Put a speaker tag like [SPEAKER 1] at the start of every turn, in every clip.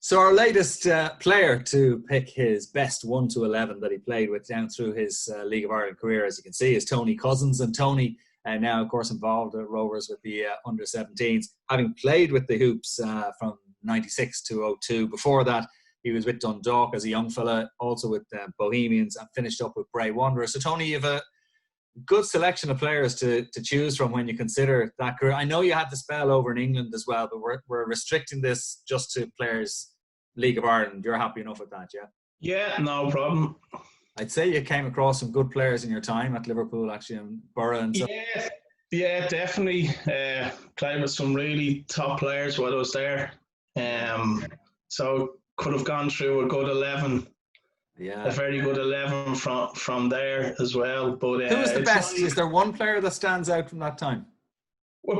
[SPEAKER 1] So our latest player to pick his best 1 to 11 that he played with down through his League of Ireland career, as you can see, is Tony Cousins. And Tony, now, of course, involved at Rovers with the under-17s, having played with the Hoops from 96 to 02. Before that, he was with Dundalk as a young fella, also with Bohemians, and finished up with Bray Wanderers. So, Tony, you have a good selection of players to choose from when you consider that career. I know you had the spell over in England as well, but we're restricting this just to players League of Ireland. You're happy enough with that, yeah?
[SPEAKER 2] Yeah, no problem.
[SPEAKER 1] I'd say you came across some good players in your time at Liverpool, actually, and Borough and so.
[SPEAKER 2] Yeah, definitely. Played with some really top players while I was there. So could have gone through a good 11. Yeah, a very good 11 from there as well. But
[SPEAKER 1] who was the best? Is there one player that stands out from that time?
[SPEAKER 2] Well,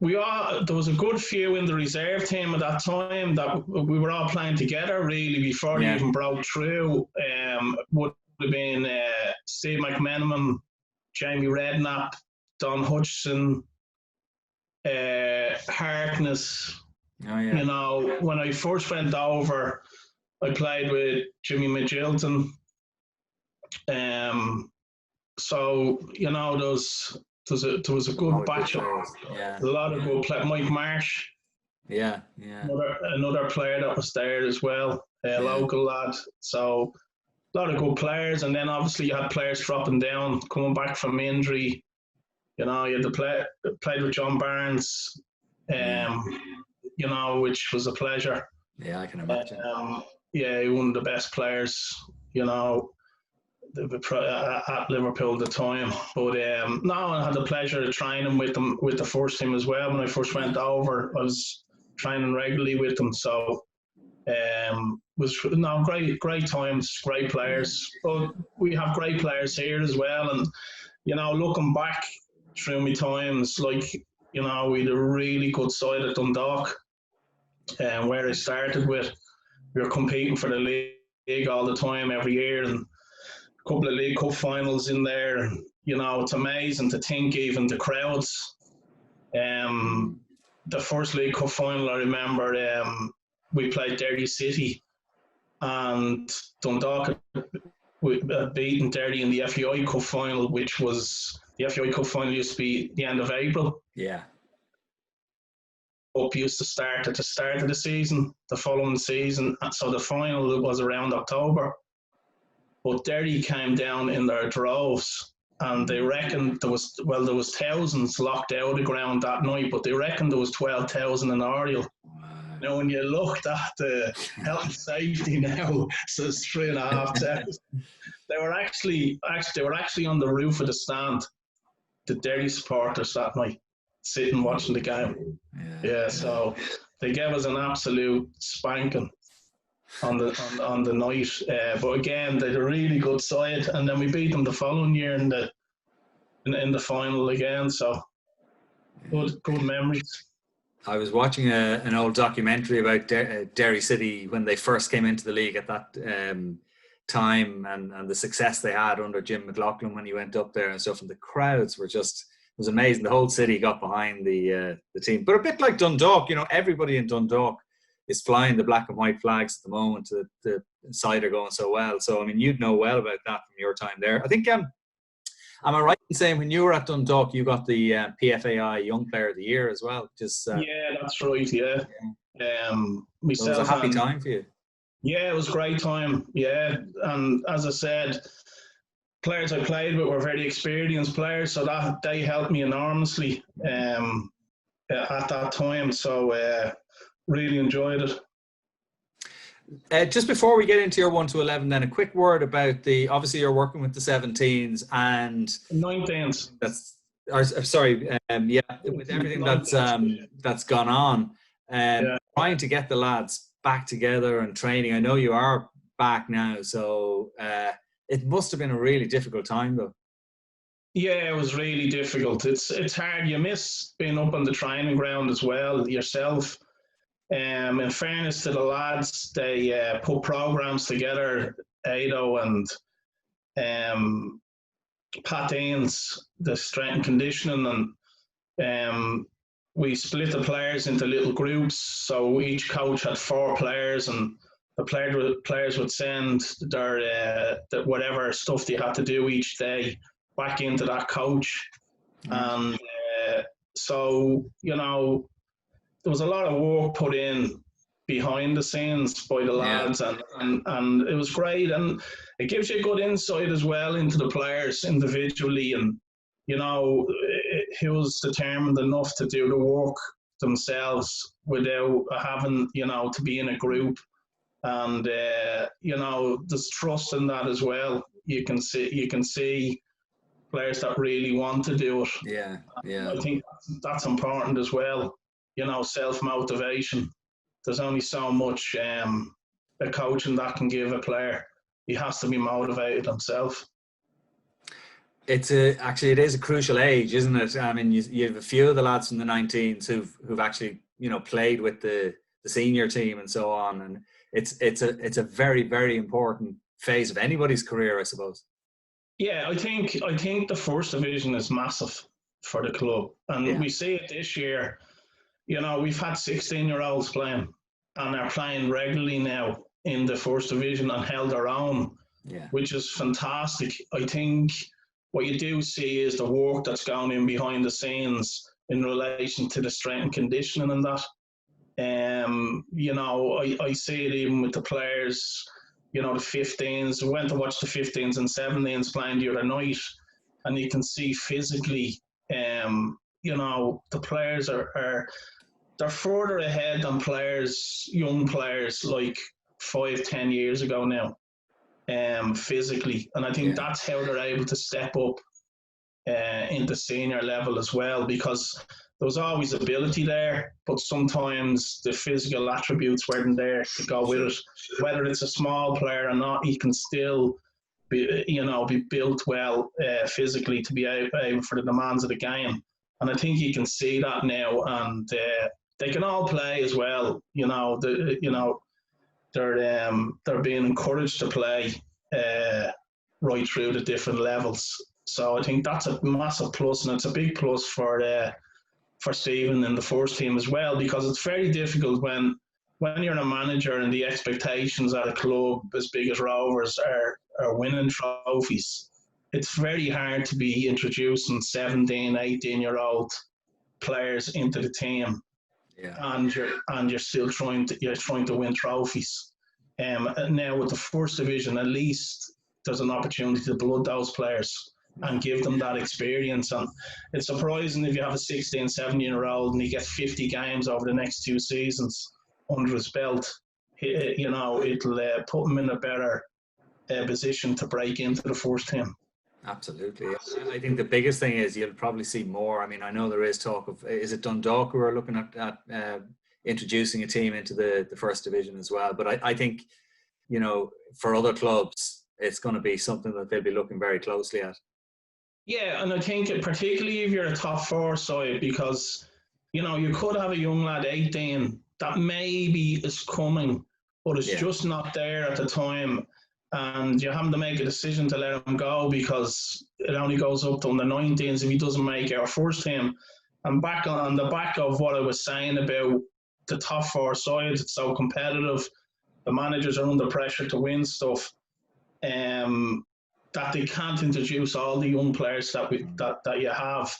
[SPEAKER 2] there was a good few in the reserve team at that time that we were all playing together really before they even broke through. Would have been Steve McMenamin, Jamie Redknapp, Don Hutchison, Harkness.
[SPEAKER 1] Oh, yeah.
[SPEAKER 2] You know, when I first went over, I played with Jimmy Magilton. So, you know, there was a good batch of a lot of good players. Mike Marsh.
[SPEAKER 1] Yeah.
[SPEAKER 2] Another player that was there as well, a local lad. So a lot of good players, and then obviously you had players dropping down, coming back from injury. You know, you had to played with John Barnes, you know, which was a pleasure.
[SPEAKER 1] Yeah, I can imagine.
[SPEAKER 2] One of the best players, you know, at Liverpool at the time. But I had the pleasure of training with them with the first team as well. When I first went over, I was training regularly with them. So great times, great players. But we have great players here as well. And you know, looking back through my times, like, you know, we had a really good side at Dundalk, where I started with. We were competing for the league all the time every year, and a couple of League Cup finals in there. You know, it's amazing to think even the crowds. The first League Cup final, I remember, we played Derry City, and Dundalk had beaten Derry in the FAI Cup final, which was the FAI Cup final used to be the end of April.
[SPEAKER 1] Yeah.
[SPEAKER 2] Up used to start at the start of the season, the following season, so the final was around October. But Derry came down in their droves, and they reckoned there was thousands locked out of the ground that night, but they reckoned there was 12,000 in Oriel. Now, when you looked at the health and safety now, so it's 3,500. They were actually on the roof of the stand, the Derry supporters that night, sitting watching the game. So they gave us an absolute spanking on the night. But again, they had a really good side, and then we beat them the following year in the final again. So good memories.
[SPEAKER 1] I was watching an old documentary about Derry City when they first came into the league at that time, and the success they had under Jim McLaughlin when he went up there and stuff. And the crowds were just, it was amazing. The whole city got behind the team. But a bit like Dundalk, you know, everybody in Dundalk is flying the black and white flags at the moment. The side are going so well. So, I mean, you'd know well about that from your time there. I think, am I right in saying when you were at Dundalk, you got the PFAI Young Player of the Year as well?
[SPEAKER 2] Yeah, that's right, yeah.
[SPEAKER 1] So it was a happy time for you.
[SPEAKER 2] Yeah, it was a great time, yeah. And as I said, players I played with were very experienced players, so that they helped me enormously at that time. So really enjoyed it.
[SPEAKER 1] Just before we get into your 1 to 11, then a quick word about obviously you're working with the 17s and
[SPEAKER 2] 19s.
[SPEAKER 1] With everything that's gone on, trying to get the lads back together and training. I know you are back now, so it must have been a really difficult time, though.
[SPEAKER 2] Yeah, it was really difficult. It's hard. You miss being up on the training ground as well yourself. In fairness to the lads, they put programs together, Ado and Pat Ains, the strength and conditioning, and we split the players into little groups. So each coach had 4 players, and the players would send their whatever stuff they had to do each day back into that coach. And so, you know, there was a lot of work put in behind the scenes by the lads, and it was great. And it gives you a good insight as well into the players individually, and, you know, who's determined enough to do the work themselves without having, you know, to be in a group. And, you know, there's trust in that as well. You can see players that really want to do it.
[SPEAKER 1] Yeah.
[SPEAKER 2] I think that's important as well. You know, self-motivation. There's only so much a coaching that can give a player. He has to be motivated himself.
[SPEAKER 1] Actually, it is a crucial age, isn't it? I mean, you have a few of the lads from the 19s who've actually, you know, played with the senior team and so on, and it's a very, very important phase of anybody's career, I suppose.
[SPEAKER 2] Yeah, I think the first division is massive for the club, and we see it this year. You know, we've had 16-year-olds playing, and they're playing regularly now in the first division and held their own, which is fantastic. I think what you do see is the work that's going in behind the scenes in relation to the strength and conditioning and that. You know, I see it even with the players, you know, the 15s. I went to watch the 15s and 17s playing the other night, and you can see physically, you know, the players they're further ahead than young players like 5-10 years ago now, physically. And I think that's how they're able to step up into senior level as well, because there was always ability there, but sometimes the physical attributes weren't there to go with it. Whether it's a small player or not, he can still be built well physically to be able for the demands of the game. And I think you can see that now, and they can all play as well. You know, they're being encouraged to play right through the different levels. So I think that's a massive plus, and it's a big plus for Stephen in the first team as well, because it's very difficult when you're a manager and the expectations at a club as big as Rovers are winning trophies. It's very hard to be introducing 17, 18-year-old players into the team, and you're still trying to win trophies. Now with the first division, at least there's an opportunity to blood those players and give them that experience. And it's surprising if you have a 16, 17-year-old and he gets 50 games over the next 2 seasons under his belt. You know, it'll put him in a better position to break into the first team.
[SPEAKER 1] Absolutely. I think the biggest thing is you'll probably see more. I mean, I know there is talk of, is it Dundalk who are looking at introducing a team into the first division as well? But I think, you know, for other clubs, it's going to be something that they'll be looking very closely at.
[SPEAKER 2] Yeah, and I think particularly if you're a top 4 side, because, you know, you could have a young lad, 18, that maybe is coming, but it's just not there at the time. And you're having to make a decision to let him go because it only goes up to under 19s if he doesn't make our first team. And back on the back of what I was saying about the top 4 sides, it's so competitive. The managers are under pressure to win stuff. That they can't introduce all the young players that you have.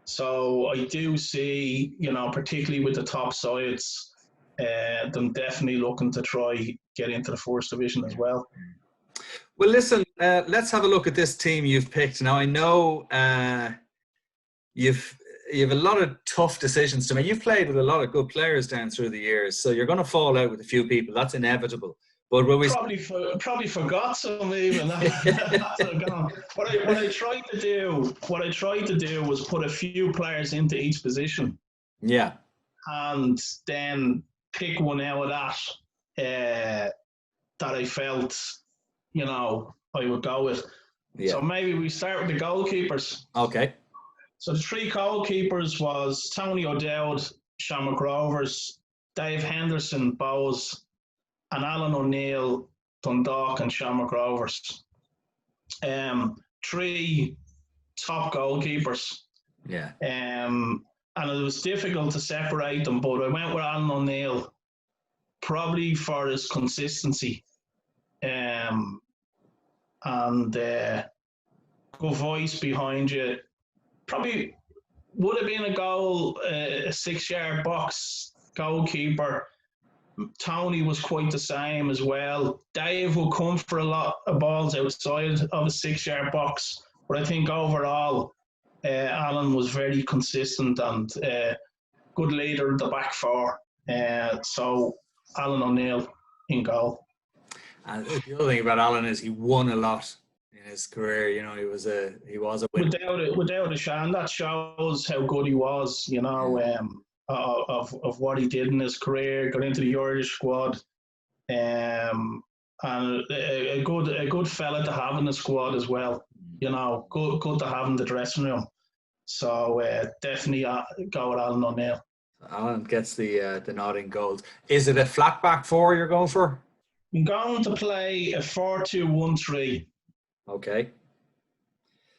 [SPEAKER 2] So I do see, you know, particularly with the top sides, them definitely looking to try get into the first division as well.
[SPEAKER 1] Well, listen, let's have a look at this team you've picked. Now, I know you've a lot of tough decisions to make. You've played with a lot of good players down through the years, so you're going to fall out with a few people. That's inevitable. But when we
[SPEAKER 2] probably forgot some even. What I tried to do was put a few players into each position.
[SPEAKER 1] Yeah.
[SPEAKER 2] And then pick one out of that that I felt, you know, I would go with. Yeah. So maybe we start with the goalkeepers.
[SPEAKER 1] Okay.
[SPEAKER 2] So the 3 goalkeepers was Tony O'Dowd, Shamrock Rovers, Dave Henderson, Bows, and Alan O'Neill, Dundalk and Shamrock Rovers. 3 top goalkeepers.
[SPEAKER 1] Yeah.
[SPEAKER 2] and it was difficult to separate them, but I went with Alan O'Neill, probably for his consistency, and good voice behind you. Probably would have been a goal, a 6-yard box goalkeeper. Tony was quite the same as well. Dave would come for a lot of balls outside of a 6-yard box, but I think overall, Alan was very consistent and good leader of the back four. So Alan O'Neill in goal.
[SPEAKER 1] And the other thing about Alan is he won a lot in his career. You know, he was a winner.
[SPEAKER 2] Without a shame, that shows how good he was. You know, of what he did in his career. Got into the Irish squad, and a good fella to have in the squad as well. You know, good to have in the dressing room. So definitely go with Alan O'Neill.
[SPEAKER 1] Alan gets the nodding goals. Is it a flat back four you're going for?
[SPEAKER 2] I'm going to play a 4-2-1-3.
[SPEAKER 1] Okay.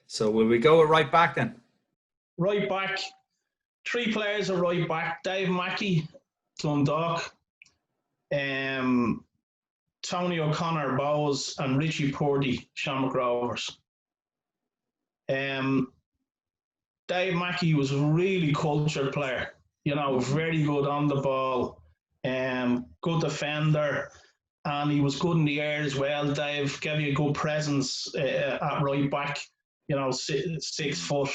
[SPEAKER 1] So will we go with right back then?
[SPEAKER 2] Right back. 3 players are right back. Dave Mackey, Dundalk. Tony O'Connor, Bowes, and Richie Purdy, Shamrock Rovers. Dave Mackey was a really cultured player. You know, very good on the ball. Good defender. And he was good in the air as well. Dave gave you a good presence at right back, you know, 6 foot.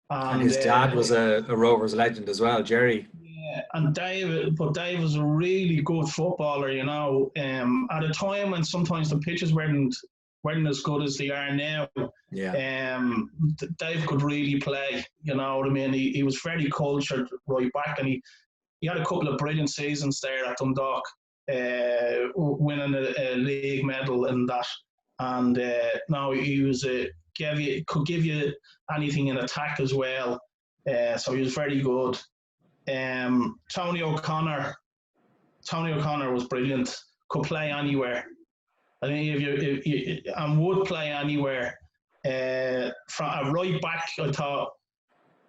[SPEAKER 1] And his dad was a Rovers legend as well, Jerry.
[SPEAKER 2] Yeah, and Dave was a really good footballer, you know. At a time when sometimes the pitches weren't as good as they are now.
[SPEAKER 1] Yeah.
[SPEAKER 2] Dave could really play, you know what I mean? He was very cultured right back, and he had a couple of brilliant seasons there at Dundalk. Winning a league medal and that, and now he was could give you anything in attack as well. So he was very good. Tony O'Connor was brilliant. Could play anywhere. I think if you would play anywhere. From a right back, I thought,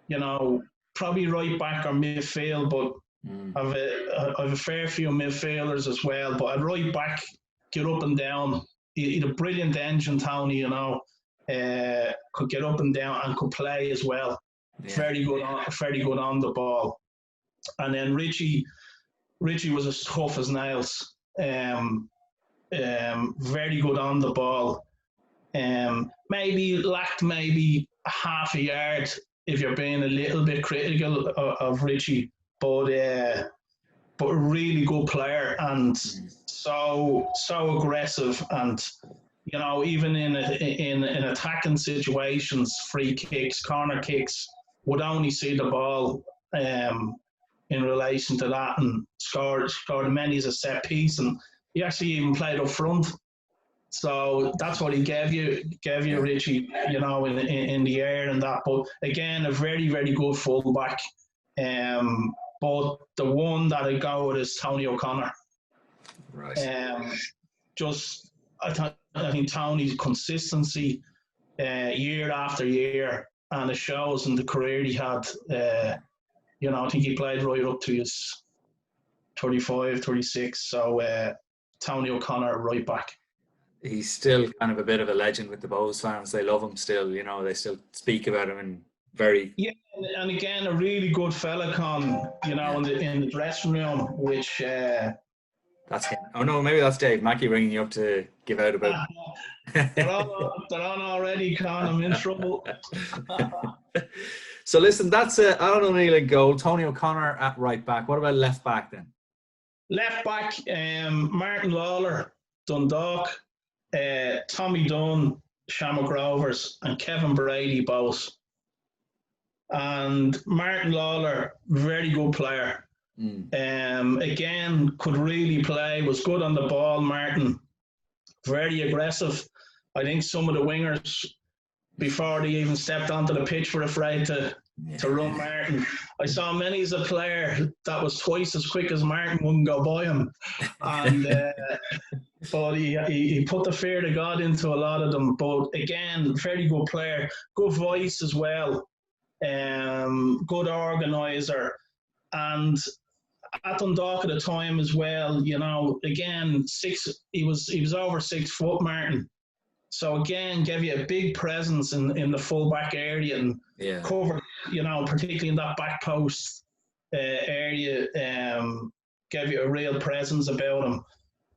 [SPEAKER 2] you know, probably right back or midfield, but. I've a fair few midfielders as well, but at right back, get up and down. He had a brilliant engine, Tony, you know. Could get up and down and could play as well. Yeah. Very good on the ball. And then Richie was as tough as nails. Very good on the ball. Maybe lacked a half a yard if you're being a little bit critical of Richie. But a really good player and so aggressive, and you know, even in attacking situations, free kicks, corner kicks, would only see the ball in relation to that, and scored many as a set piece, and he actually even played up front. So that's what he gave you, Richie, you know, in the air and that. But again, a very, very good fullback. But the one that I go with is Tony O'Connor.
[SPEAKER 1] Right.
[SPEAKER 2] I think Tony's consistency year after year, and it shows in the career he had. You know, I think he played right up to his 35, 36. So Tony O'Connor, right back.
[SPEAKER 1] He's still kind of a bit of a legend with the Bows fans. They love him still. You know, they still speak about him and.
[SPEAKER 2] Yeah, and again, a really good fella, Con, you know, in the dressing room, which...
[SPEAKER 1] that's him. Oh, no, maybe that's Dave Mackey ringing you up to give out about...
[SPEAKER 2] they're on already, Con. I'm in trouble.
[SPEAKER 1] So, listen, that's Alan O'Neill in goal, Tony O'Connor at right back. What about left back, then?
[SPEAKER 2] Left back, Martin Lawler, Dundalk, Tommy Dunn, Shamrock Rovers, and Kevin Brady, Bows. And Martin Lawler, very good player. Again, could really play, was good on the ball, Martin. Very aggressive. I think some of the wingers, before they even stepped onto the pitch, were afraid to run Martin. I saw many as a player that was twice as quick as Martin wouldn't go by him. And but he put the fear of God into a lot of them. But again, very good player. Good voice as well. good organiser, and at Dundalk at the time as well. You know, again, he was over 6 foot, Martin. So again, gave you a big presence in the full back area and covered, you know, particularly in that back post area. Gave you a real presence about him.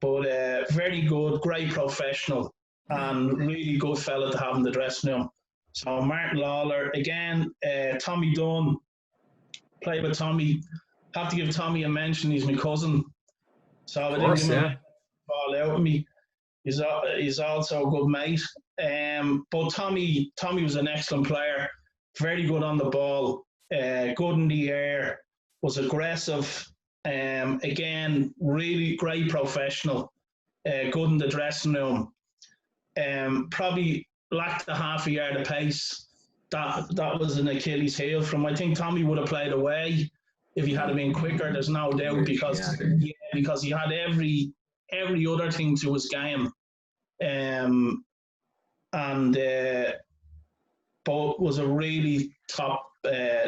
[SPEAKER 2] But very good, great professional, and really good fella to have in the dressing room. So Martin Lawler, again, Tommy Dunn, played with Tommy. Have to give Tommy a mention, he's my cousin. So I didn't give him a fall out with me. He's also a good mate. But Tommy was an excellent player, very good on the ball, good in the air, was aggressive. Again, really great professional, good in the dressing room. Probably lacked a half a yard of pace. That was an Achilles heel from. I think Tommy would have played away if he had been quicker. There's no doubt, because he had every other thing to his game, but was a really top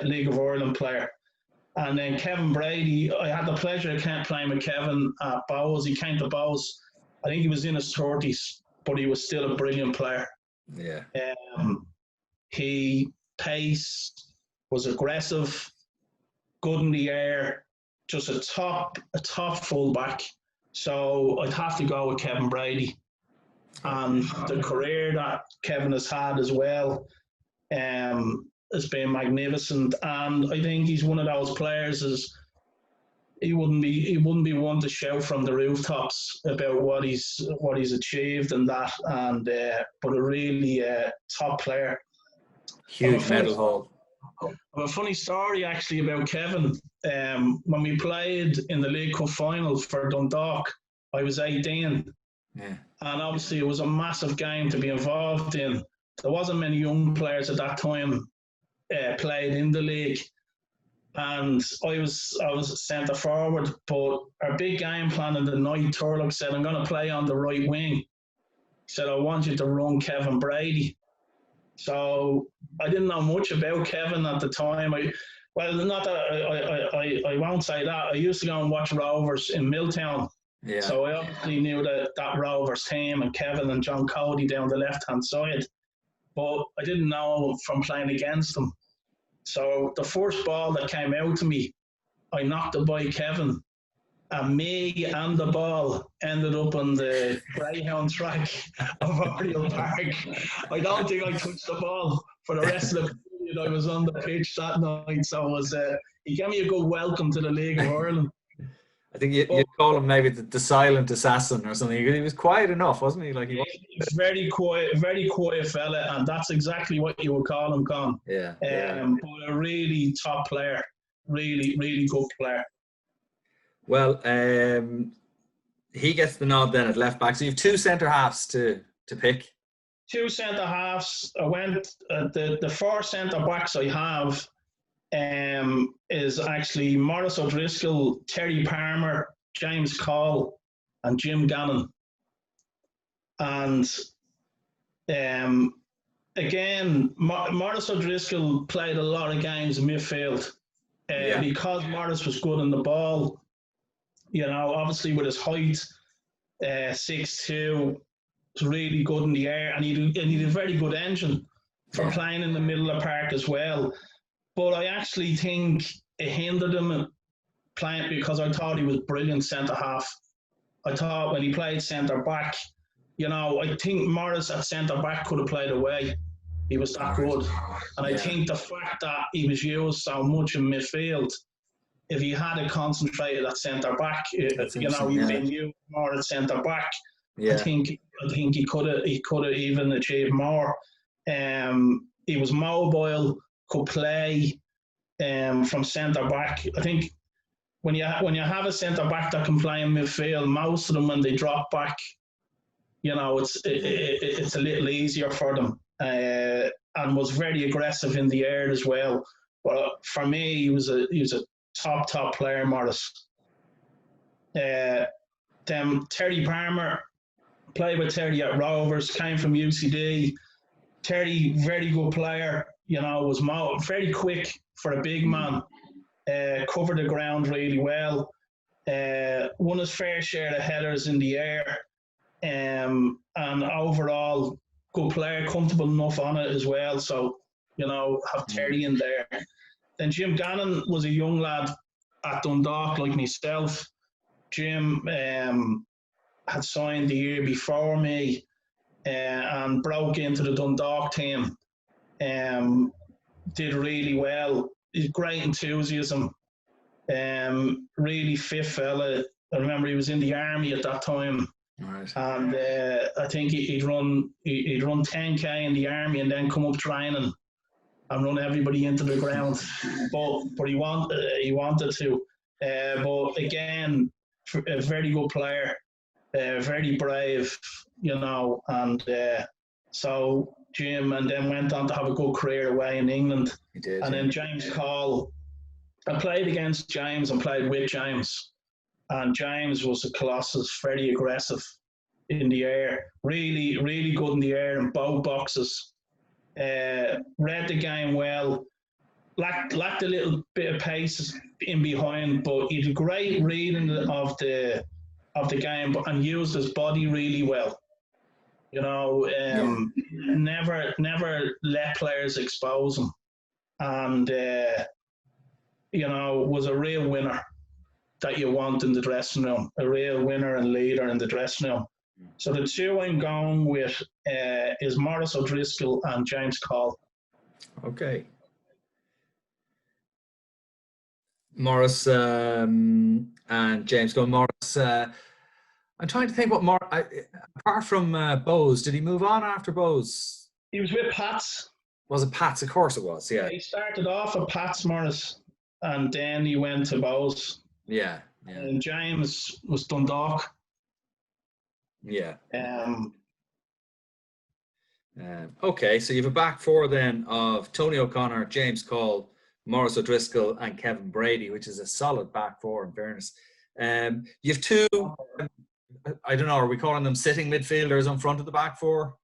[SPEAKER 2] League of Ireland player. And then Kevin Brady, I had the pleasure of playing with Kevin at Bows. He came to Bows, I think he was in his 30s, but he was still a brilliant player.
[SPEAKER 1] Yeah.
[SPEAKER 2] He pace, was aggressive, good in the air, just a top fullback. So I'd have to go with Kevin Brady. And the career that Kevin has had as well has been magnificent. And I think he's one of those players. He wouldn't be one to shout from the rooftops about what he's achieved and that. And but a really top player.
[SPEAKER 1] Huge medal haul.
[SPEAKER 2] I have a funny story actually about Kevin. When we played in the League Cup final for Dundalk, I was 18.
[SPEAKER 1] Yeah.
[SPEAKER 2] And obviously it was a massive game to be involved in. There wasn't many young players at that time played in the league. And I was centre forward, but our big game plan in the night, Turlock said, I'm going to play on the right wing. He said, I want you to run Kevin Brady. So I didn't know much about Kevin at the time. I won't say that. I used to go and watch Rovers in Milltown.
[SPEAKER 1] Yeah.
[SPEAKER 2] So I obviously knew that Rovers team and Kevin and John Cody down the left-hand side. But I didn't know from playing against them. So the first ball that came out to me, I knocked it by Kevin. And me and the ball ended up on the Greyhound track of Oriel Park. I don't think I touched the ball for the rest of the period I was on the pitch that night. So it was, he gave me a good welcome to the League of Ireland.
[SPEAKER 1] I think you'd call him maybe the silent assassin or something. He was quiet enough, wasn't he? Like he was
[SPEAKER 2] very quiet fella, and that's exactly what you would call him, Con.
[SPEAKER 1] Yeah.
[SPEAKER 2] But a really top player, really, really good player.
[SPEAKER 1] Well, he gets the nod then at left back. So you have two centre halves to pick.
[SPEAKER 2] Two centre halves. I went the 4 centre backs I have. Is actually Maurice O'Driscoll, Terry Palmer, James Cole, and Jim Gannon. And again, Maurice O'Driscoll played a lot of games in midfield because Maurice was good on the ball. You know, obviously with his height, 6'2", was really good in the air, and he had a very good engine for playing in the middle of the park as well. But I actually think it hindered him playing because I thought he was brilliant centre half. I thought when he played centre back, you know, I think Morris at centre back could have played away. He was that good. And I think the fact that he was used so much in midfield, if he had concentrated at centre back, he'd been used more at centre back. I think he could have even achieved more. He was mobile, could play from centre back. I think when you have a centre back that can play in midfield, most of them when they drop back, you know, it's a little easier for them. And was very aggressive in the air as well. But for me, he was a top player, Morris. Then Terry Palmer, played with Terry at Rovers, came from UCD. Terry, very good player. was very quick for a big man. Covered the ground really well. Won his fair share of headers in the air. And overall, good player, comfortable enough on it as well. So, have Terry in there. Then Jim Donnan was a young lad at Dundalk like myself. Jim had signed the year before me and broke into the Dundalk team. Did really well. He's great enthusiasm. Really fit fella. I remember he was in the army at that time.
[SPEAKER 1] Right.
[SPEAKER 2] And I think he'd run 10k in the army and then come up training and run everybody into the ground. But he wanted to. But again, a very good player, very brave, and so Jim, and then went on to have a good career away in England.
[SPEAKER 1] He did.
[SPEAKER 2] And then James Call. I played against James and played with James. And James was a colossus, very aggressive in the air, really, really good in the air in both boxes. Read the game well, lacked a little bit of pace in behind, but he did great reading of the game and used his body really well. Never let players expose him, and was a real winner that you want in the dressing room, a real winner and leader in the dressing room. So the two I'm going with is Maurice O'Driscoll and James Call.
[SPEAKER 1] Okay. Maurice and James Call. Maurice, I'm trying to think what apart from Bowes, did he move on after Bowes?
[SPEAKER 2] He was with Pats.
[SPEAKER 1] Was it Pats? Of course it was, yeah.
[SPEAKER 2] He started off at Pats, Maurice, and then he went to Bowes.
[SPEAKER 1] Yeah.
[SPEAKER 2] And James was Dundalk.
[SPEAKER 1] Yeah. Okay, so you have a back four then of Tony O'Connor, James Call, Maurice O'Driscoll, and Kevin Brady, which is a solid back four in fairness. You have two, I don't know, are we calling them sitting midfielders on front of the back four?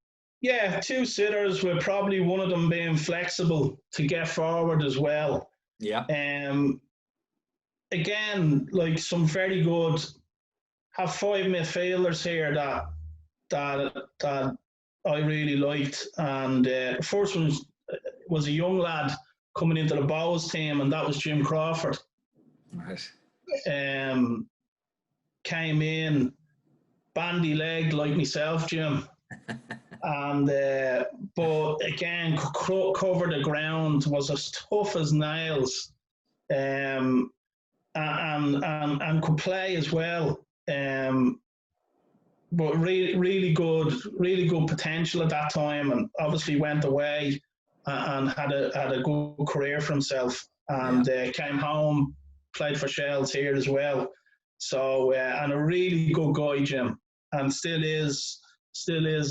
[SPEAKER 2] Yeah, two sitters with probably one of them being flexible to get forward as well.
[SPEAKER 1] Yeah.
[SPEAKER 2] Again, like some very good, have five midfielders here that I really liked. And the first one was a young lad coming into the Bowes team, and that was Jim Crawford.
[SPEAKER 1] Right.
[SPEAKER 2] Came in, bandy-legged like myself, Jim. And but again, covered the ground, was as tough as nails, and could play as well. But really good potential at that time, and obviously went away and had a good career for himself, and came home, played for Shells here as well. So and a really good guy, Jim, and still is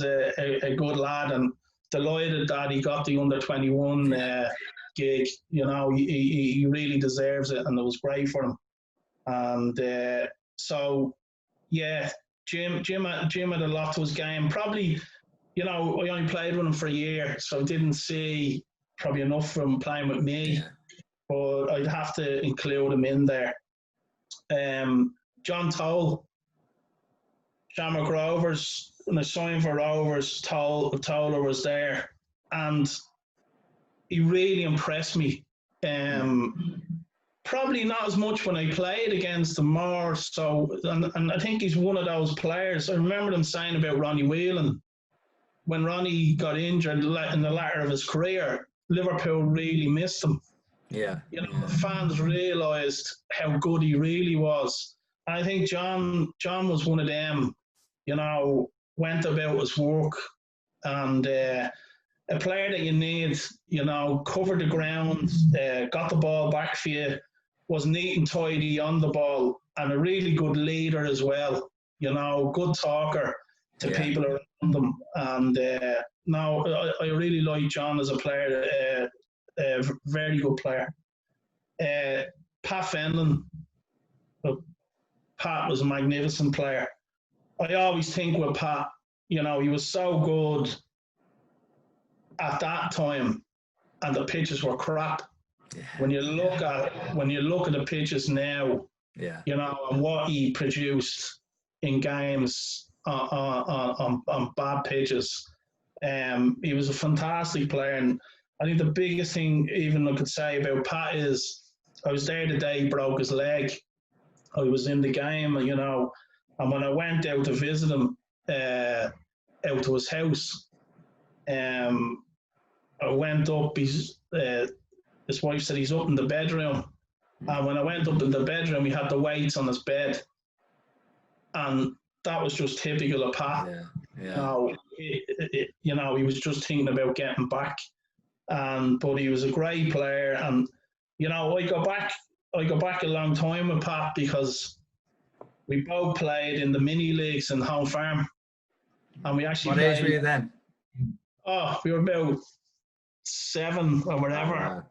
[SPEAKER 2] a good lad, and delighted that he got the under-21 gig. He really deserves it, and it was great for him. And so, yeah, Jim had a lot to his game. Probably, I only played with him for a year, so I didn't see probably enough from playing with me. Yeah. But I'd have to include him in there. John Toll, Shamrock Rovers, when I signed for Rovers, Toller was there, and he really impressed me. Probably not as much when I played against him, more so, and I think he's one of those players. I remember them saying about Ronnie Whelan, when Ronnie got injured in the latter of his career, Liverpool really missed him.
[SPEAKER 1] Yeah.
[SPEAKER 2] The fans realised how good he really was. And I think John was one of them, went about his work, and a player that you need, covered the ground, got the ball back for you, was neat and tidy on the ball, and a really good leader as well, good talker to people around them. And I really like John as a player, a very good player. Pat Fenlon. Pat was a magnificent player. I always think with Pat, he was so good at that time, and the pitches were crap.
[SPEAKER 1] Yeah.
[SPEAKER 2] When you look at the pitches now,
[SPEAKER 1] Yeah.
[SPEAKER 2] you know, and what he produced in games on bad pitches, he was a fantastic player. And I think the biggest thing even I could say about Pat is I was there the day he broke his leg. I was in the game, you know, and when I went out to visit him, out to his house, I went up. His wife said he's up in the bedroom, and when I went up in the bedroom, he had the weights on his bed, and that was just typical of Pat.
[SPEAKER 1] Yeah.
[SPEAKER 2] You know, he was just thinking about getting back, but he was a great player, and you know, I go back a long time with Pat because we both played in the mini leagues in Home Farm, and we actually.
[SPEAKER 1] What age were you then?
[SPEAKER 2] Oh, we were about 7 or whatever.
[SPEAKER 1] Oh, wow.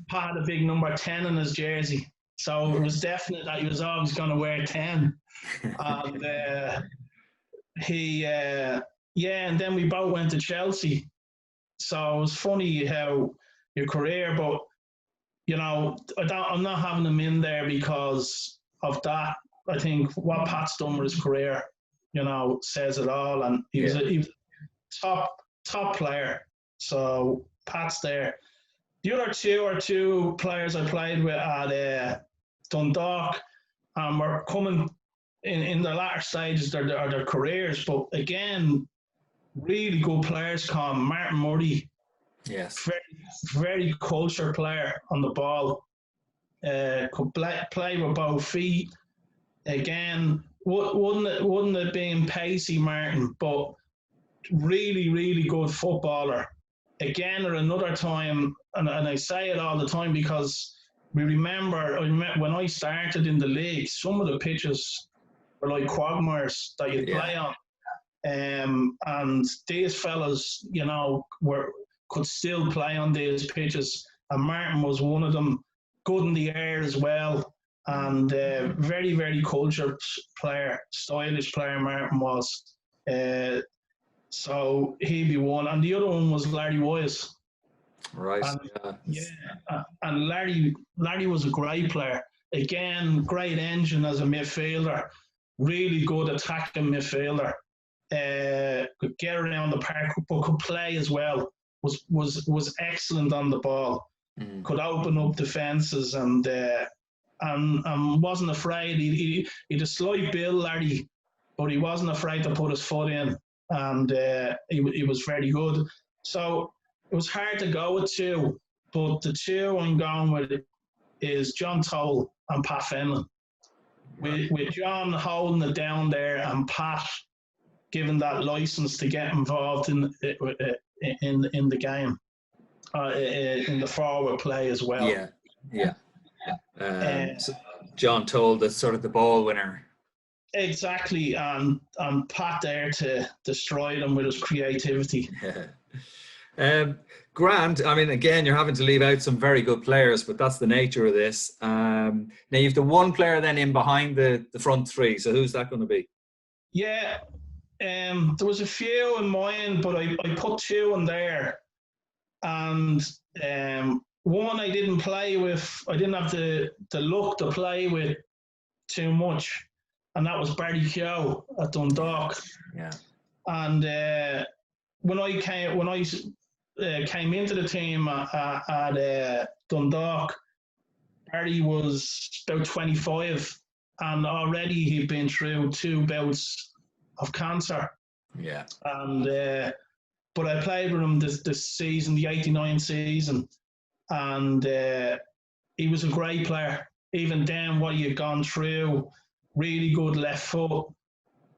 [SPEAKER 2] Pat had a big number 10 in his jersey, so it was definite that he was always going to wear 10. And and then we both went to Chelsea. So it was funny how your career, but you know, I'm not having him in there because of that. I think what Pat's done with his career, you know, says it all. And he was a top player. So Pat's there. The other two players I played with at Dundalk, were coming in their latter stages of their careers. But again, really good players. Martin Murray,
[SPEAKER 1] yes,
[SPEAKER 2] very culture player on the ball. Could play with both feet. Again, wouldn't have been pacey, Martin, but really, really good footballer. Again, at another time, and I say it all the time because I remember when I started in the league, some of the pitches were like quagmires that you'd play on. And these fellas, you know, could still play on these pitches. And Martin was one of them, good in the air as well. And very, very cultured player, stylish player Martin was. So he'd be one. And the other one was Larry Wise.
[SPEAKER 1] Right.
[SPEAKER 2] And Larry was a great player. Again, great engine as a midfielder. Really good attacking midfielder. Could get around the park, but could play as well. Was excellent on the ball. Could open up defences and wasn't afraid. He had a slight build, Larry, but he wasn't afraid to put his foot in, and he was very good. So it was hard to go with two, but the two I'm going with is John Toll and Pat Fenlon. With John holding it down there and Pat giving that license to get involved in the game, in the forward play as well.
[SPEAKER 1] So John Toll, that's sort of the ball winner.
[SPEAKER 2] Exactly, and Pat there to destroy them with his creativity.
[SPEAKER 1] Grant, I mean, again, you're having to leave out some very good players, but that's the nature of this. Now you've the one player then in behind the front three. So who's that going to be?
[SPEAKER 2] Yeah, there was a few in mind, but I put two in there. And one I didn't play with, I didn't have the look to play with too much, and that was Barry Keogh at Dundalk.
[SPEAKER 1] Yeah.
[SPEAKER 2] And when I came into the team at Dundalk, Barry was about 25, and already he'd been through 2 bouts of cancer.
[SPEAKER 1] Yeah.
[SPEAKER 2] And but I played with him this season, the '89 season, and he was a great player. Even then, what he had gone through, really good left foot,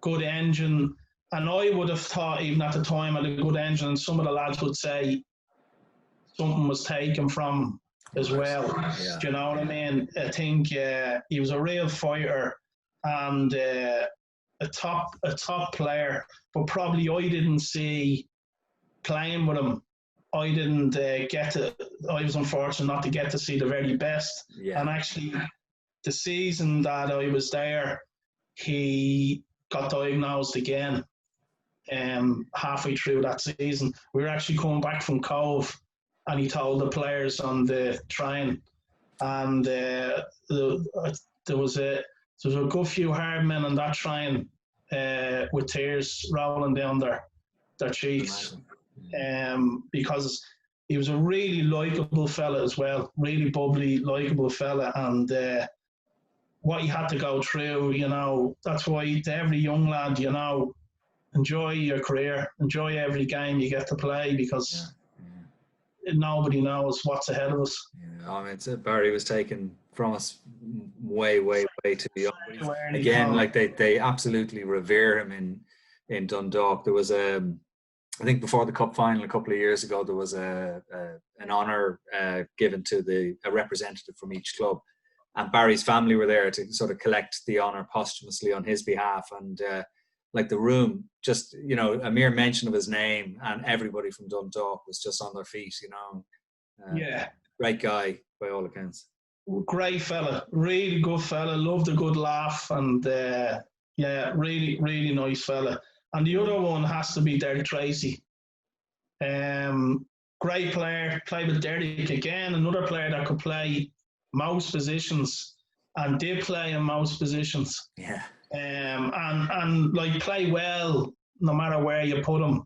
[SPEAKER 2] good engine. And I would have thought, even at the time, had a good engine, and some of the lads would say something was taken from him as well. Yeah. Do you know what I mean? I think he was a real fighter and a top player, but probably I didn't see playing with him. I didn't I was unfortunate not to get to see the very best.
[SPEAKER 1] Yeah.
[SPEAKER 2] And actually, the season that I was there, he got diagnosed again. Halfway through that season, we were actually coming back from Cove, and he told the players on the train, and there was a good few hard men on that train with tears rolling down their cheeks, because he was a really likeable fella as well, really bubbly, likeable fella, and what he had to go through, that's why to every young lad, enjoy your career, enjoy every game you get to play, because nobody knows what's ahead of us.
[SPEAKER 1] Yeah, I mean, Barry was taken from us way too young. Again, like they absolutely revere him in Dundalk. There was I think before the cup final a couple of years ago, there was an honour given to a representative from each club, and Barry's family were there to sort of collect the honour posthumously on his behalf. And like the room, just a mere mention of his name, and everybody from Dundalk was just on their feet. Great guy by all accounts.
[SPEAKER 2] Great fella, really good fella. Loved a good laugh, and really nice fella. And the other one has to be Derek Tracy. Great player, played with Derek again, another player that could play most positions and did play in most positions.
[SPEAKER 1] Yeah.
[SPEAKER 2] And like play well no matter where you put him.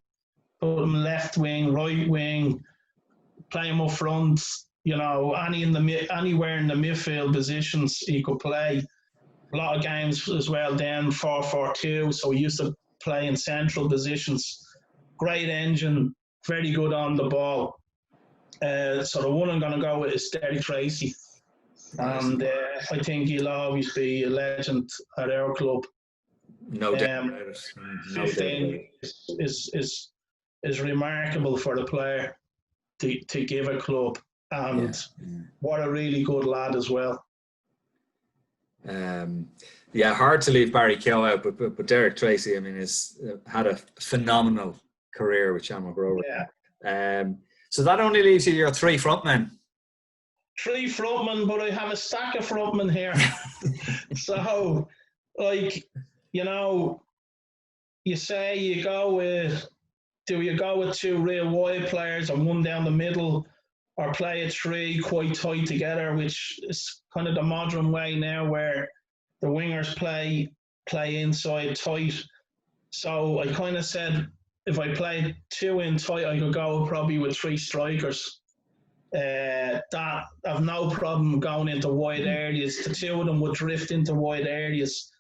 [SPEAKER 2] Put him left wing, right wing, play him up front, anywhere in the midfield positions he could play. A lot of games as well then 4-4-2, so he used to play in central positions. Great engine, very good on the ball. So the one I'm going to go with is Derek Tracy. And I think he'll always be a legend at our club.
[SPEAKER 1] No doubt.
[SPEAKER 2] 15 is remarkable for the player to give a club. And what a really good lad as well.
[SPEAKER 1] Hard to leave Barry Keogh out, but Derek Tracy, I mean, has had a phenomenal career with Shamrock Rovers.
[SPEAKER 2] Yeah.
[SPEAKER 1] So that only leaves you your three frontmen.
[SPEAKER 2] Three frontmen, but I have a stack of frontmen here. So, you say you go with, do you go with two real wide players and one down the middle, or play a three quite tight together, which is kind of the modern way now where the wingers play inside tight. So I kind of said, if I played two in tight, I could go probably with three strikers. That I've no problem going into wide areas. The two of them would drift into wide areas.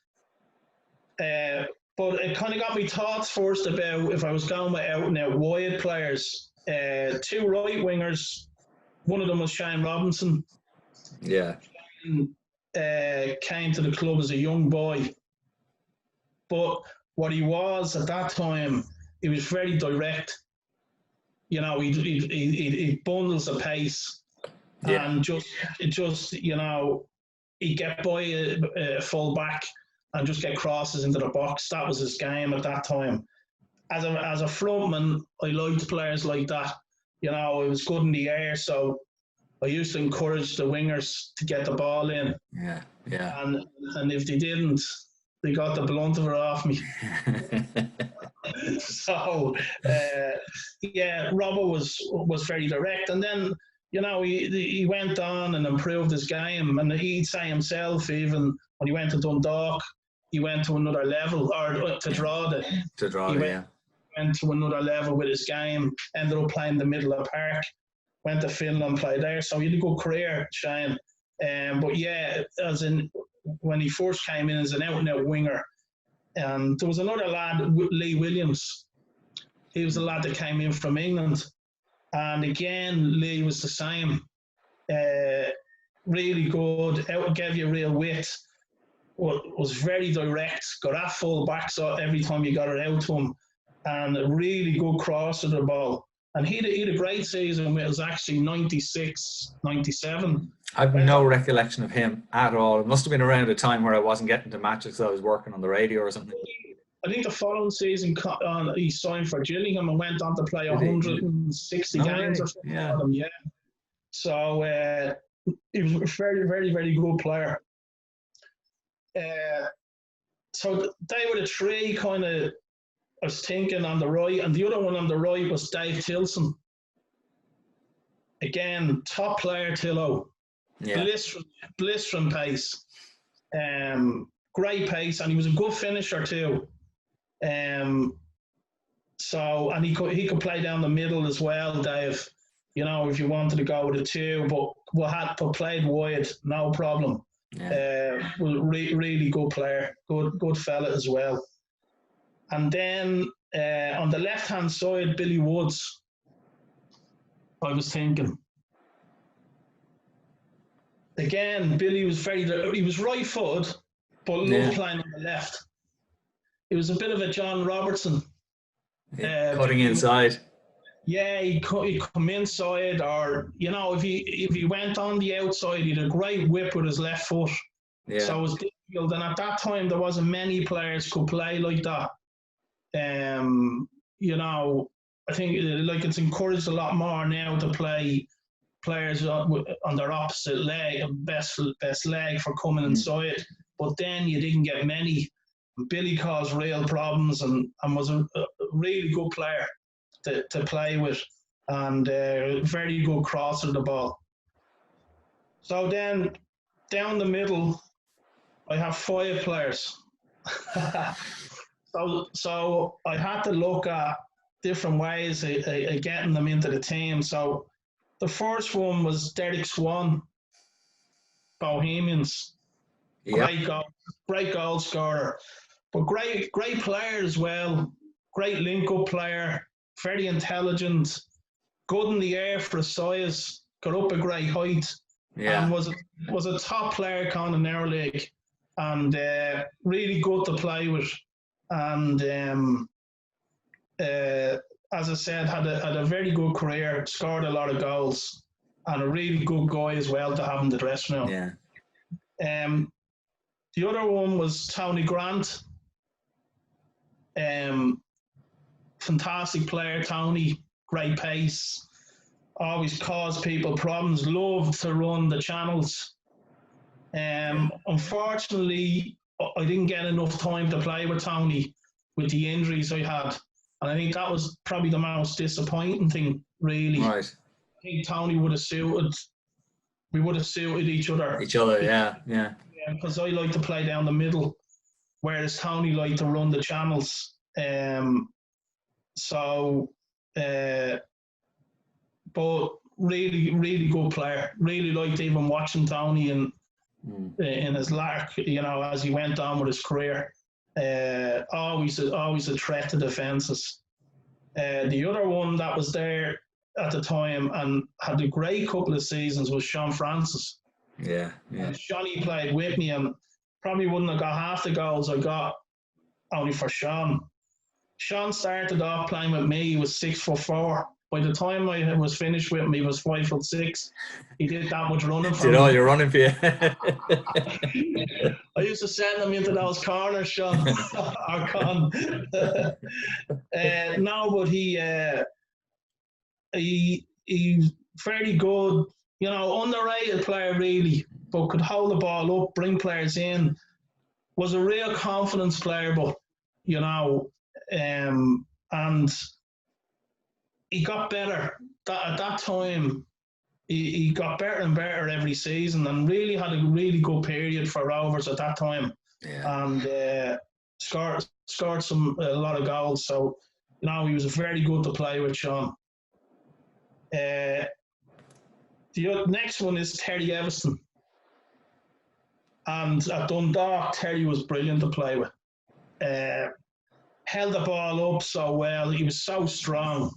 [SPEAKER 2] But it kind of got me thoughts first about if I was going with out and out wide players. Two right wingers. One of them was Shane Robinson.
[SPEAKER 1] Yeah.
[SPEAKER 2] Came to the club as a young boy. But what he was at that time, he was very direct. He bundles a pace, and he'd get by a full back and just get crosses into the box. That was his game at that time. As a frontman, I liked players like that. It was good in the air, so I used to encourage the wingers to get the ball in.
[SPEAKER 1] Yeah.
[SPEAKER 2] And if they didn't, they got the blunt of it off me. So, Robbo was very direct. And then, he went on and improved his game. And he'd say himself, even when he went to Dundalk, he went to another level, or to Drogheda. Went to another level with his game, ended up playing the middle of the park, went to Finland, played there. So he had a good career, Shane. But as in when he first came in as an out-and-out winger, and there was another lad, Lee Williams. He was a lad that came in from England. And again, Lee was the same. Really good, gave you real wit. Was very direct, got at full back so every time you got it out to him. And a really good cross of the ball. And he had a great season. It was actually 96, 97.
[SPEAKER 1] I've no recollection of him at all. It must have been around a time where I wasn't getting to matches because I was working on the radio or something.
[SPEAKER 2] I think the following season he signed for Gillingham and went on to play 160 games or something for them. Yeah. So he was a very, very, very good player. So they were the three kind of, I was thinking on the right, and the other one on the right was Dave Tilson. again, top player, Tillo.
[SPEAKER 1] Yeah.
[SPEAKER 2] Blistering pace. Great pace, and he was a good finisher too. So, and he could play down the middle as well, Dave. You know, if you wanted to go with a two, but played wide, no problem.
[SPEAKER 1] Yeah.
[SPEAKER 2] Really good player, good fella as well. And then on the left hand side, Billy Woods. I was thinking. Again, Billy was he was right footed, but loved playing on the left. It was a bit of a John Robertson.
[SPEAKER 1] Cutting inside.
[SPEAKER 2] Yeah, he'd come inside, or you know, if he went on the outside, he had a great whip with his left foot.
[SPEAKER 1] Yeah.
[SPEAKER 2] So it was difficult, and at that time there wasn't many players could play like that. You know, I think like it's encouraged a lot more now to play players on their opposite leg, best leg for coming inside. But then you didn't get many. Billy caused real problems and was a really good player to play with, and very good crosser of the ball. So then down the middle, I have 5 players. So I had to look at different ways of getting them into the team. So the first one was Derek Swan, Bohemians. Yep. Great goal scorer, but great player as well. Great link-up player, very intelligent, good in the air for his size, got up a great height, and was a top player kind of in our league, and really good to play with. And as I said, had a very good career, scored a lot of goals, and a really good guy as well to have in the dressing room.
[SPEAKER 1] Yeah.
[SPEAKER 2] The other one was Tony Grant. Fantastic player, Tony. Great pace. Always caused people problems. Loved to run the channels. Unfortunately, I didn't get enough time to play with Tony with the injuries I had. And I think that was probably the most disappointing thing, really.
[SPEAKER 1] Right.
[SPEAKER 2] I think Tony would have suited. We would have suited each other.
[SPEAKER 1] Yeah.
[SPEAKER 2] Because I like to play down the middle, whereas Tony liked to run the channels. But really good player. Really liked even watching Tony in his lark, you know, as he went on with his career. Always a threat to defences. The other one that was there at the time and had a great couple of seasons was Sean Francis.
[SPEAKER 1] Yeah.
[SPEAKER 2] And Johnny played with me and probably wouldn't have got half the goals I got only for Sean. Sean started off playing with me. He was 6'4". By the time I was finished with him, he was 5'6". He did that much running for me.
[SPEAKER 1] Did all your running for you?
[SPEAKER 2] I used to send him into those corners, Sean. Or Con. No, but he's very good. You know, underrated player really, but could hold the ball up, bring players in. Was a real confidence player, but you know, and he got better. At that time, he got better and better every season, and really had a really good period for Rovers at that time.
[SPEAKER 1] Yeah.
[SPEAKER 2] And scored a lot of goals. So, you know, he was very good to play with, Sean. The next one is Terry Everson. And at Dundalk, Terry was brilliant to play with. Held the ball up so well. He was so strong,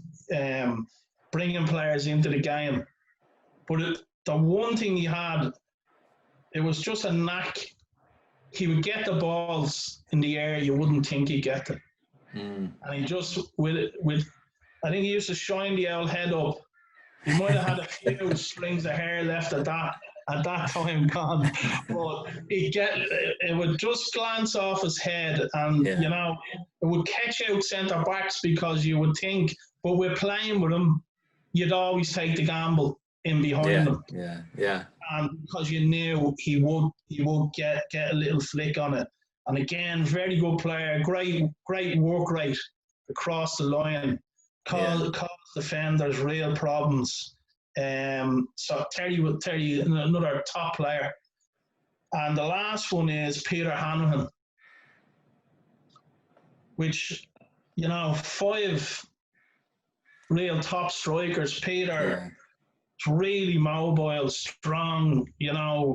[SPEAKER 2] bringing players into the game. But the one thing he had, it was just a knack. He would get the balls in the air you wouldn't think he'd get them. And he just, I think he used to shine the old head up. He might have had a few strings of hair left at that time gone, but it would just glance off his head, and you know, it would catch out centre backs because you would think, but we're playing with him, you'd always take the gamble in behind them.
[SPEAKER 1] Yeah.
[SPEAKER 2] And because you knew he would get a little flick on it. And again, very good player, great work rate across the line. Cause defenders real problems. So Terry, another top player. And the last one is Peter Hanuman, which, 5 real top strikers. Peter, really mobile, strong,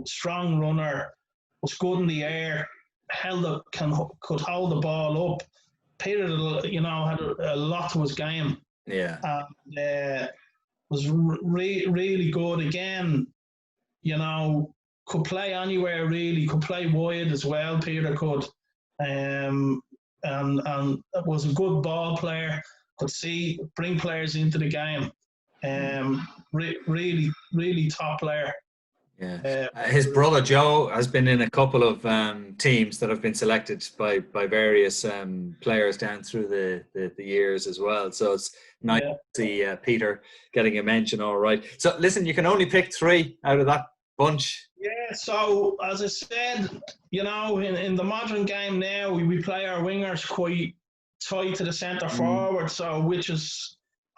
[SPEAKER 2] strong runner, was good in the air, could hold the ball up. Peter, had a lot to his game.
[SPEAKER 1] Yeah.
[SPEAKER 2] And was really good. Again, could play anywhere really, could play wide as well, Peter could. And was a good ball player, could bring players into the game. Really, really top player.
[SPEAKER 1] Yeah, his brother Joe has been in a couple of teams that have been selected by various players down through the years as well. So it's nice to see Peter getting a mention. All right. So listen, you can only pick 3 out of that bunch.
[SPEAKER 2] Yeah. So as I said, in the modern game now, we play our wingers quite tight to the centre forward. So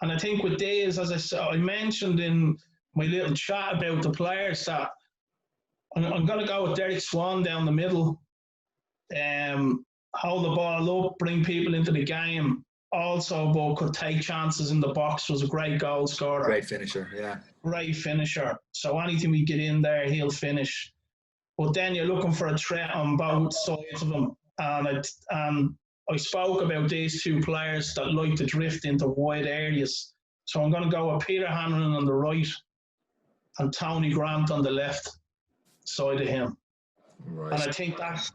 [SPEAKER 2] and I think with these, as I mentioned in my little chat about the players, that I'm going to go with Derek Swan down the middle, hold the ball up, bring people into the game. Also, but could take chances in the box, was a great goal scorer.
[SPEAKER 1] Great finisher, yeah.
[SPEAKER 2] Great finisher. So anything we get in there, he'll finish. But then you're looking for a threat on both sides of them. And I spoke about these 2 players that like to drift into wide areas. So I'm going to go with Peter Hanuman on the right and Tony Grant on the left side of him. Right. And I think that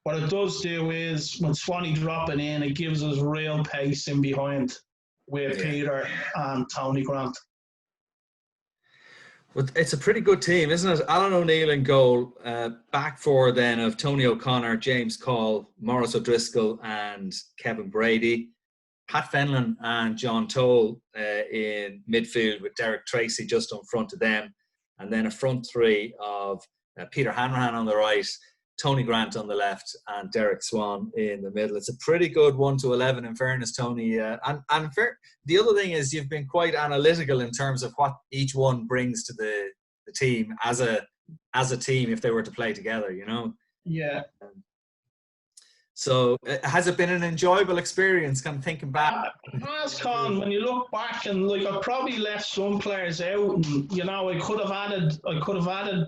[SPEAKER 2] what it does do is when Swanee dropping in, it gives us real pace in behind with Peter and Tony Grant.
[SPEAKER 1] Well, it's a pretty good team, isn't it? Alan O'Neill in goal, back 4 then of Tony O'Connor, James Call, Maurice O'Driscoll and Kevin Brady. Pat Fenlon and John Toll in midfield with Derek Tracy just in front of them. And then a front 3 of Peter Hanrahan on the right, Tony Grant on the left and Derek Swan in the middle. It's a pretty good 1 to 11 in fairness, Tony. The other thing is you've been quite analytical in terms of what each one brings to the team as a team if they were to play together,
[SPEAKER 2] Yeah.
[SPEAKER 1] So has it been an enjoyable experience kind of thinking back?
[SPEAKER 2] It has, Con. When you look back, and I probably left some players out, and I could have added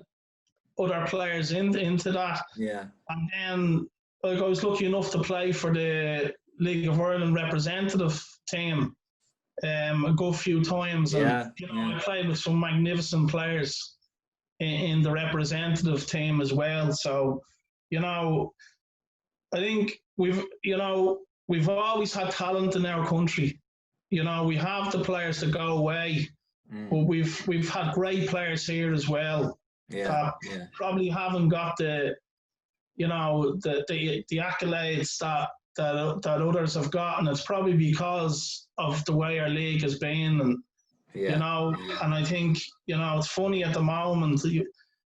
[SPEAKER 2] other players into that.
[SPEAKER 1] Yeah.
[SPEAKER 2] And then I was lucky enough to play for the League of Ireland representative team a good few times. And I played with some magnificent players in the representative team as well. So, I think we've always had talent in our country. We have the players to go away, but we've had great players here as well. Probably haven't got the accolades that others have gotten. It's probably because of the way our league has been, and and I think it's funny at the moment.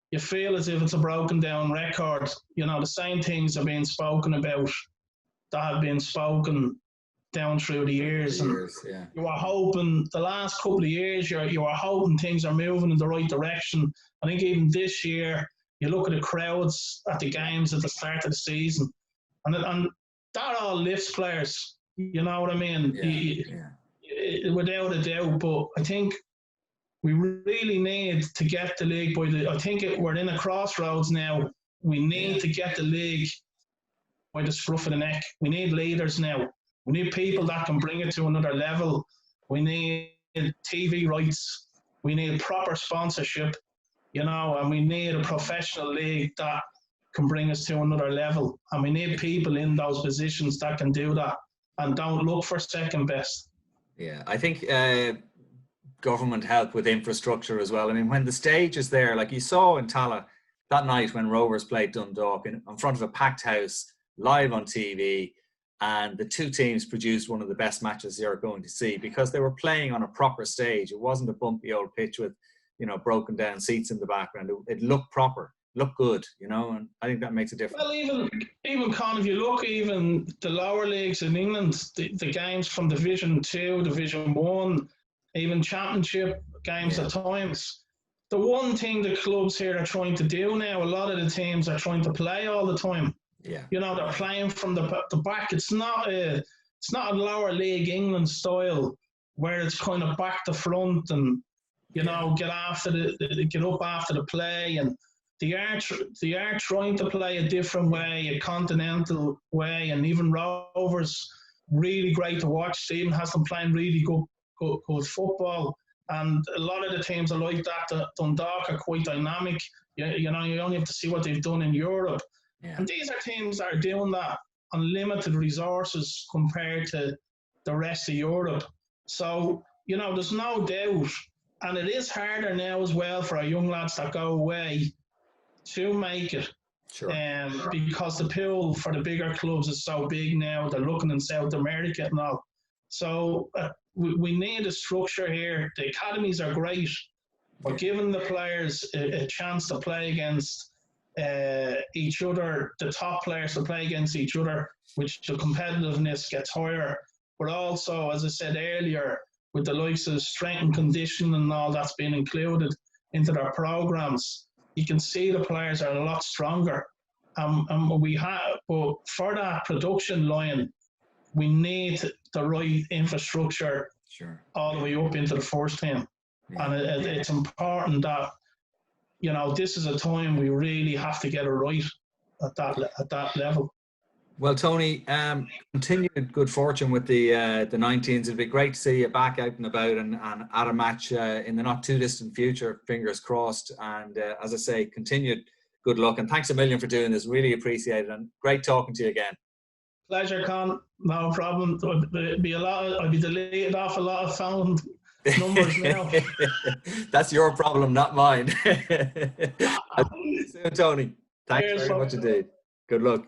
[SPEAKER 2] You feel as if it's a broken down record. The same things are being spoken about that have been spoken down through the years. And you were hoping the last couple of years, you were hoping things are moving in the right direction. I think even this year, you look at the crowds at the games at the start of the season, and that all lifts players. You know what I mean? Without a doubt. But I think we really need to get the league we're in a crossroads now. We need to get the league by the scruff of the neck. We need leaders now. We need people that can bring it to another level. We need TV rights. We need proper sponsorship, and we need a professional league that can bring us to another level. And we need people in those positions that can do that and don't look for second best.
[SPEAKER 1] Yeah, I think government help with infrastructure as well. I mean, when the stage is there, like you saw in Tala that night when Rovers played Dundalk in front of a packed house, live on TV, and the 2 teams produced one of the best matches you're going to see because they were playing on a proper stage. It wasn't a bumpy old pitch with, broken down seats in the background. It looked proper, looked good, and I think that makes a difference.
[SPEAKER 2] Well, even Con, if you look, even the lower leagues in England, the games from Division 2, Division 1, even Championship games at times. The one thing the clubs here are trying to do now, a lot of the teams are trying to play all the time.
[SPEAKER 1] Yeah.
[SPEAKER 2] You know, they're playing from the back. It's not a lower league England style where it's kind of back to front and, you know, get up after the play, and they are trying to play a different way, a continental way, and even Rovers really great to watch. Stephen has them playing really good football, and a lot of the teams are like that. Dundalk are quite dynamic. You know, you only have to see what they've done in Europe, and these are teams that are doing that on limited resources compared to the rest of Europe. So, you know, there's no doubt, and it is harder now as well for our young lads that go away to make it.
[SPEAKER 1] Sure.
[SPEAKER 2] Because the pool for the bigger clubs is so big now. They're looking in South America and all. So we need a structure here. The academies are great. We're giving the players a chance to play against each other, the top players to play against each other, which the competitiveness gets higher. But also, as I said earlier, with the likes of strength and conditioning and all that's been included into their programs, you can see the players are a lot stronger. But for that production line, we need the right infrastructure all the way up into the first team. And it's important that, you know, this is a time we really have to get it right at that level.
[SPEAKER 1] Well, Tony, continued good fortune with the 19s. It'd be great to see you back out and about and at a match in the not too distant future, fingers crossed. And as I say, continued good luck. And thanks a million for doing this. Really appreciate it. And great talking to you again.
[SPEAKER 2] Pleasure, Con. No problem. I'd be deleted off a lot of phone numbers now.
[SPEAKER 1] That's your problem, not mine. I'll see you soon, Tony. Thanks very much indeed. Good luck.